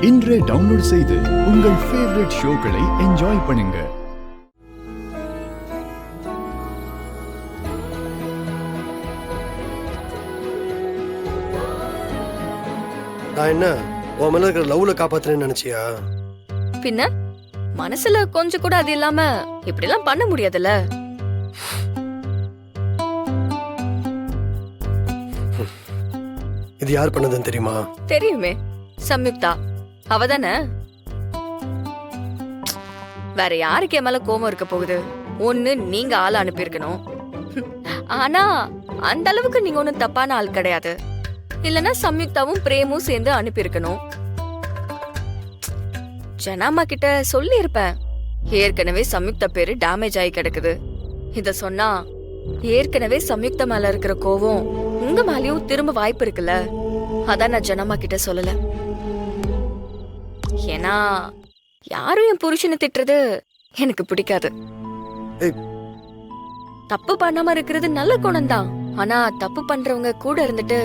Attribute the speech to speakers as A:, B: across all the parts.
A: இன்றே டவுன்லோட் செய்து உங்கள் ஃபேவரட் ஷோக்களை என்ஜாய் பண்ணுங்க.
B: நான் என்ன உன் மேல இருக்கிற லவ்ல காப்பாத்துறேன்னு நினைச்சியா?
C: பின்ன மனசுல கொஞ்சம் கூட அது இல்லாம இப்படி எல்லாம் பண்ண முடியாதுல்ல.
B: இது யார் பண்ணதுன்னு தெரியுமா?
C: தெரியுமே, சம்யுக்தா. அவதானே. வேற யாருக்கு என் மேல கோபம் இருக்க போகுது? ஒண்ணு நீங்க ஆள் அனுப்பியிருக்கணும், ஆனா அந்த அளவுக்கு நீங்க ஒண்ணும் தப்பான ஆள் கிடையாது. இல்லனா சம்யுக்தாவும் பிரேமும் சேர்ந்து அனுப்பியிருக்கணும். ஜனாமா கிட்ட சொல்லி இருப்பேன், ஏற்கனவே சம்யுக்தா பேரு டேமேஜ் ஆகி கிடக்குது. இத சொன்னா ஏற்கனவே சம்யுக்தா மேல இருக்கிற கோவம் உங்க மேலயும் திரும்ப வாய்ப்பு இருக்குல்ல. அதான் நான் ஜனமா கிட்ட சொல்லல. ஏன்னா யாரும் என் புருஷனை திட்டுறது எனக்கு பிடிக்காது. தப்பு பண்ணாம இருக்கிறது நல்ல குணம்தான், ஆனா தப்பு பண்றவங்க கூட இருந்துட்டு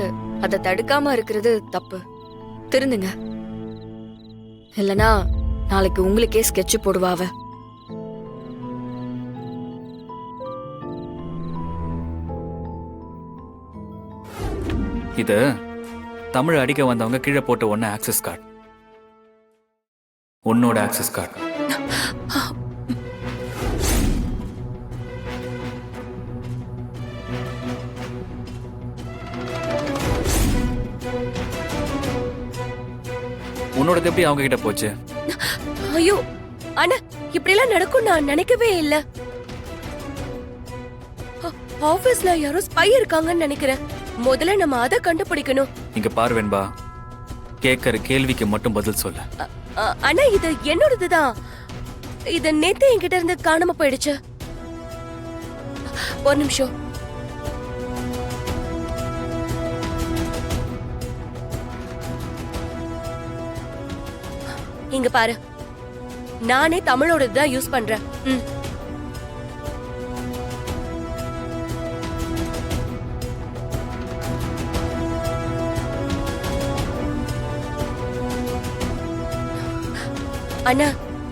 C: அதை தடுக்காம இருக்கிறது தப்பு. திருந்துங்க, இல்லனா நாளைக்கு உங்களுக்கே ஸ்கெட்ச் போடுவாவ.
D: இது தமிழ் அடிக்க வந்தவங்க கீழே போட்ட ஒன்னு ஆக்சஸ் கார்டு, உன்னோட ஆக்சஸ் கார்டு. உன்னோட எப்படி அவங்க கிட்ட போச்சு?
E: ஐயோ அண்ணா, இப்படி எல்லாம் நடக்கும் நான் நினைக்கவே இல்ல. ஆபீஸ்ல யாரோ ஸ்பை இருக்காங்கன்னு நினைக்கிறேன். முதல்ல நம்ம அதை கண்டுபிடிக்கணும்.
D: இங்க பாரு வெண்பா, கேட்கற கேள்விக்கு மட்டும் பதில் சொல்ல.
E: அண்ணா, இது என்னோடதுதான். இது நேத்து என்கிட்ட இருந்து காணாம போயிடுச்சு. ஒரு நிமிஷம். இங்க பாரு, நானே தமிழோடதுதான் யூஸ் பண்றேன். அண்ணா,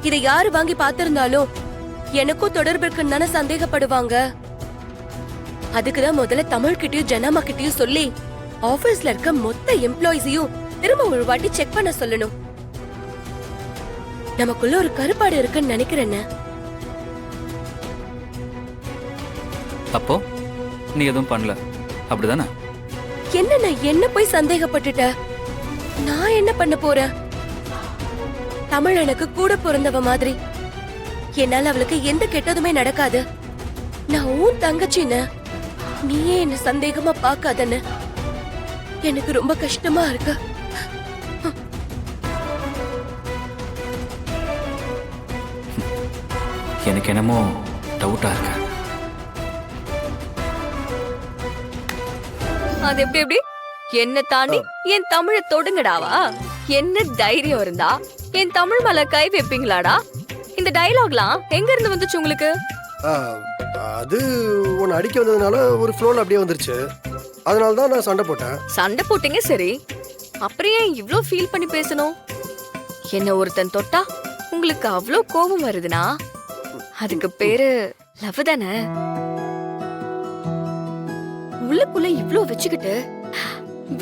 E: இதை யாரு வாங்கி பாத்திருந்தாலும் எனக்கும் தொடர்பு இருக்குன்னு சந்தேகப்படுவாங்க. அதுக்குதான் முதல்ல தமிழ் கிட்டயும் ஜனாமா கிட்டயும் சொல்லி ஆபீஸ்ல இருக்க மொத்த எம்ப்ளாயிஸையும் திரும்ப ஒரு வாட்டி செக் பண்ண சொல்லணும். நமக்குள்ள ஒரு கருப்பாடு இருக்குன்னு நினைக்கிறேன்.
D: அப்போ நீ எதுவும் பண்ணல, அப்படிதானே?
E: என்ன போய் சந்தேகப்பட்டுட்ட? நான் என்ன பண்ண போறேன்? தமிழ் எனக்கு கூட பிறந்தவ மாதிரி. என்னால அவளுக்கு எந்த கெட்டதுமே நடக்காது. நான் உன் தங்கச்சின்னு நீயே என்ன சந்தேகமா பாக்காதன்னு எனக்கு ரொம்ப கஷ்டமா இருக்கு.
D: எனக்கு என்னமோ டவுட்டா இருக்கு.
C: அது எப்படி என்ன தாண்டி என் தமிழை தொடுங்கடாவா? என்ன தைரியம் இருந்தா என் தமிழ் மேல கை வைப்பீங்களாடா? இந்த டயலாக்லாம் எங்க இருந்து வந்துச்சு உங்களுக்கு?
B: அது உன்னை அடிக்க வந்ததுனால ஒரு ஃப்ளோல அப்படியே வந்துருச்சு. அதனால தான் நான் சண்டை போட்டேன்.
C: சண்டை போட்டீங்க சரி, அப்புறம் ஏன் இவ்ளோ ஃபீல் பண்ணி பேசணும்? என்ன ஒருத்தன் தொட்டா உங்களுக்கு அவ்ளோ கோபம் வருதுன்னா அதுக்கு பேரு லவ் தானே. உள்ளுக்குள்ள இவ்ளோ வச்சுக்கிட்டு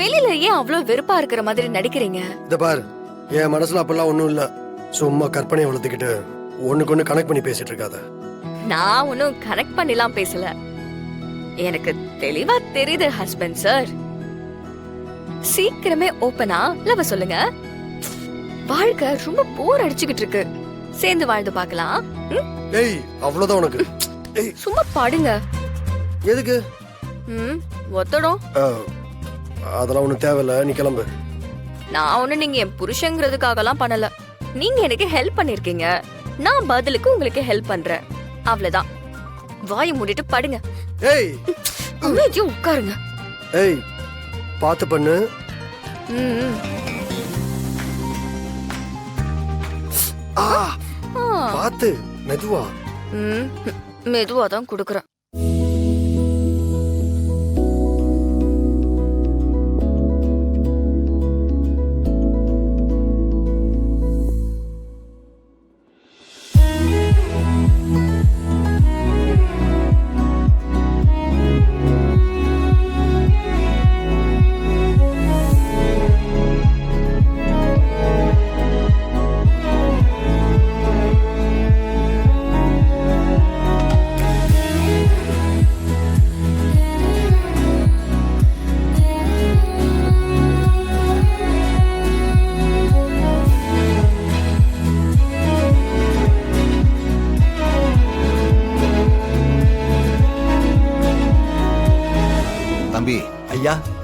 C: வெளியில ஏன் அவ்ளோ வெறுப்பா இருக்கிற மாதிரி நடிக்கிறீங்க?
B: இத பாரு, என் மனசுல அப்பெல்லாம் ஒண்ணும் இல்ல. சும்மா கற்பனையை வளர்த்துக்கிட்டு ஒண்ணுக்கு ஒண்ணு கனெக்ட் பண்ணி பேசிட்டு இருக்காத.
C: நான் ஒன்னும் கனெக்ட் பண்ணிலாம் பேசல. எனக்கு தெளிவா தெரியுது ஹஸ்பண்ட் சார். சீக்கிரமே ஓபனா லவ் சொல்லுங்க. வாழ்க்கை ரொம்ப போர் அடிச்சுக்கிட்டு இருக்கு, சேர்ந்து வாழ்ந்து பார்க்கலாம்.
B: ஏய், அவ்வளவுதான் உனக்கு. ஏய்,
C: சும்மா பாடுங்க.
B: எதுக்கு?
C: ஒத்தடம்.
B: அதெல்லாம் ஒண்ணும் தேவையில்ல, நீ கிளம்பு.
C: நான் ஒண்ணு நீங்க என் புருஷங்கிறதுக்காகலாம் பண்ணல. நீங்க எனக்கு ஹெல்ப் பண்ணிருக்கீங்க, நான் பதிலுக்கு உங்களுக்கு ஹெல்ப் பண்றேன். அவ்வளவுதான். வாயை மூடிட்டு படுங்க.
B: ஏய்,
C: அமைதியா உட்காருங்க.
B: ஏய், பாத்து பண்ணு. பாத்து மெதுவா.
C: மெதுவா தான் குடுக்குறேன்.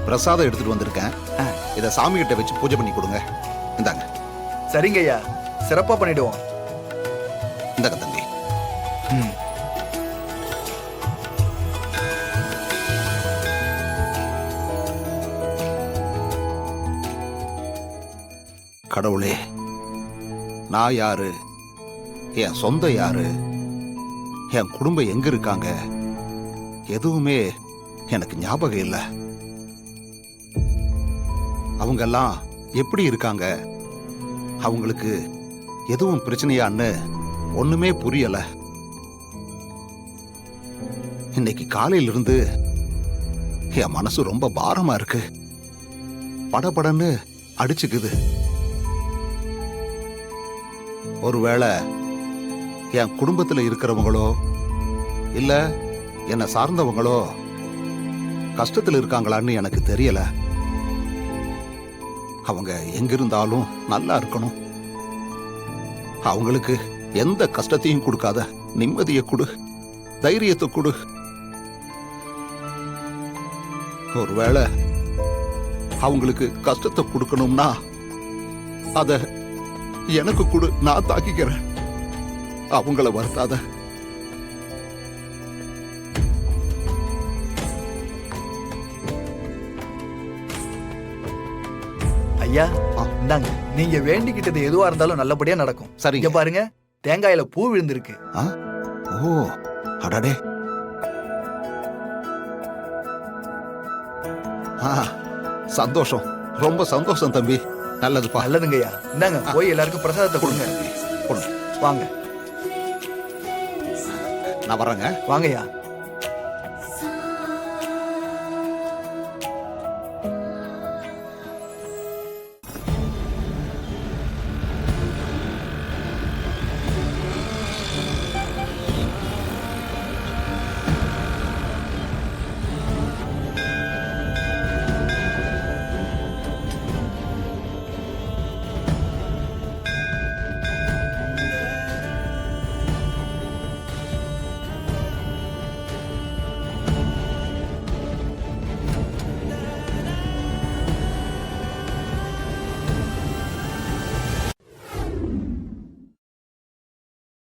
F: பிரசாதம் எடுத்துட்டு வந்திருக்கேன். இதை சாமி கிட்ட வச்சு பூஜை பண்ணி கொடுங்க. இந்தாங்க.
G: சரிங்க ஐயா, சிறப்பா பண்ணிடுவோம்.
F: இந்தாங்க தம்பி. கடவுளே, நான் யாரு, என் சொந்த யாரு, என் குடும்பம் எங்க இருக்காங்க, எதுவுமே எனக்கு ஞாபகம் இல்லை. அவங்க எல்லாம் எப்படி இருக்காங்க, அவங்களுக்கு எதுவும் பிரச்சனையான்னு ஒண்ணுமே புரியல. இன்னைக்கு காலையிலிருந்து என் மனசு ரொம்ப பாரமா இருக்கு. படபடன்னு அடிச்சுக்குது. ஒருவேளை என் குடும்பத்துல இருக்கிறவங்களோ இல்ல என்னை சார்ந்தவங்களோ கஷ்டத்துல இருக்காங்களான்னு எனக்கு தெரியல. அவங்க எங்கிருந்தாலும் நல்லா இருக்கணும். அவங்களுக்கு எந்த கஷ்டத்தையும் கொடுக்காத நிம்மதியை கொடு, தைரியத்தை கொடு. ஒருவேளை அவங்களுக்கு கஷ்டத்தை கொடுக்கணும்னா அத எனக்கு கொடு, நான் தாக்கிக்கிறேன். அவங்கள வருத்தாத.
G: ஐயா இந்தாங்க, நீங்க வேண்டிக்கிட்டது எதுவா இருந்தாலும் நல்லபடியா நடக்கும்.
F: சரிங்க.
G: இங்க பாருங்க, தேங்காயில பூ விழுந்திருக்கு.
F: ஆ? ஓ, அடடே. ஆ, சந்தோஷம், ரொம்ப சந்தோஷம் தம்பி. நல்லதுப்பா.
G: நல்லதுங்க ஐயா. இந்தாங்க, போய் எல்லாருக்கும் பிரசாதத்தை கொடுங்க.
F: கொடுங்க.
G: வாங்க
F: நான் வரேங்க.
G: வாங்க ஐயா.